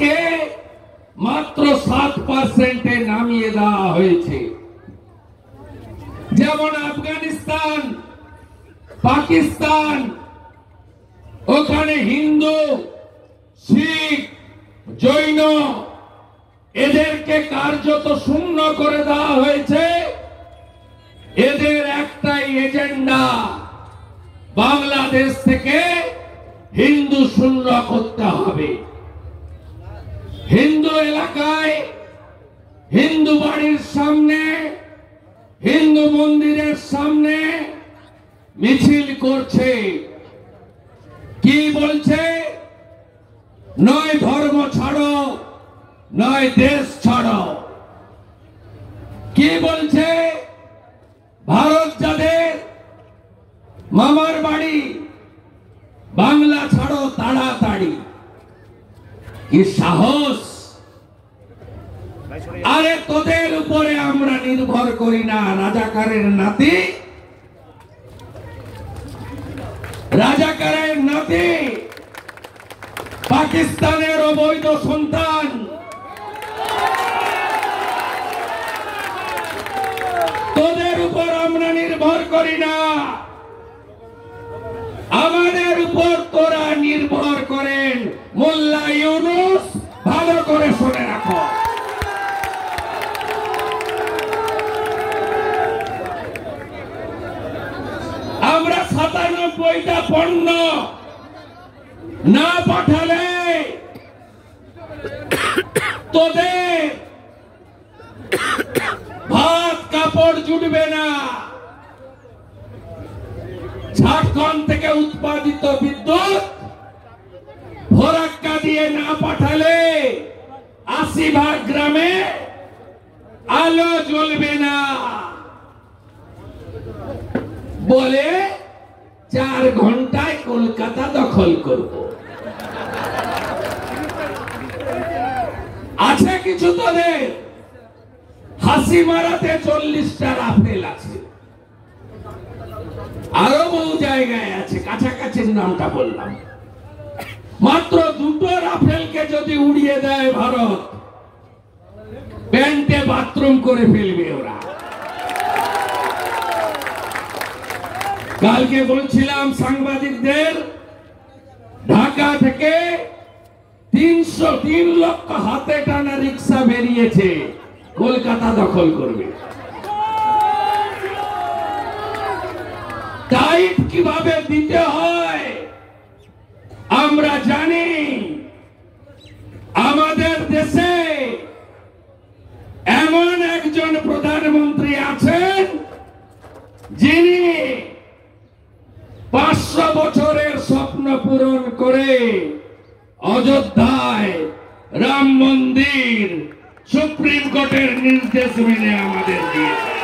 আজকে মাত্র 7%-এ নামিয়ে দেওয়া হয়েছে। যেমন আফগানিস্তান, পাকিস্তান, ওখানে হিন্দু, শিখ, জৈন এদেরকে কার্যত শূন্য করে দেওয়া হয়েছে। এদের একটাই এজেন্ডা, বাংলাদেশ থেকে হিন্দু শূন্য করতে হবে। হিন্দু এলাকায়, হিন্দু বাড়ির সামনে, হিন্দু মন্দিরের সামনে মিছিল করছে। কি বলছে? নয় ধর্ম ছাড়ো, নয় দেশ ছাড়ো। কি বলছে? ভারত যাদের মামার বাড়ি, বাংলা ছাড়ো তাড়াতাড়ি। কি সাহস! আরে তোদের উপরে আমরা নির্ভর করি না। রাজাকারের নাতি, রাজাকারের নাতি, পাকিস্তানের অবৈধ সন্তান, তোদের উপর আমরা নির্ভর করি না। আমাদের উপর তোরা নির্ভর করেন। মোল্লা ইউনূস, ভালো করে শুনে রাখো। আমরা 97টা পণ্য না পাঠালে তোদের ভাত কাপড় জুটবে না। ঝাড়খণ্ড থেকে উৎপাদিত বিদ্যুৎ ফরাক্কা দিয়ে না পাঠালে 80 গ্রামে আলো জ্বলবে না বলে 4 ঘন্টায় কলকাতা দখল করব। আছে কিছু তোদের হাসি মারাতে 40টা রাফেল আছে, আরো বহু জায়গায় আছে, কাছাকাছির নামটা বললাম। মাত্র 2টো রাফেলকে যদি উড়িয়ে দেয় ভারত, প্যান্টে বাথরুম করে ফেলবে ওরা। কালকে বলছিলাম সাংবাদিকদের, ঢাকা থেকে 303 লক্ষ হাতে টানা রিক্সা বেরিয়েছে, কলকাতা দখল করবে। টাইট কিভাবে দিতে হয় আমরা জানি। আমাদের দেশে এমন একজন প্রধানমন্ত্রী আছেন যিনি 500 বছরের স্বপ্ন পূরণ করে অযোধ্যায় রাম মন্দির সুপ্রিম কোর্টের নির্দেশ মেনে আমাদের দিয়েছে।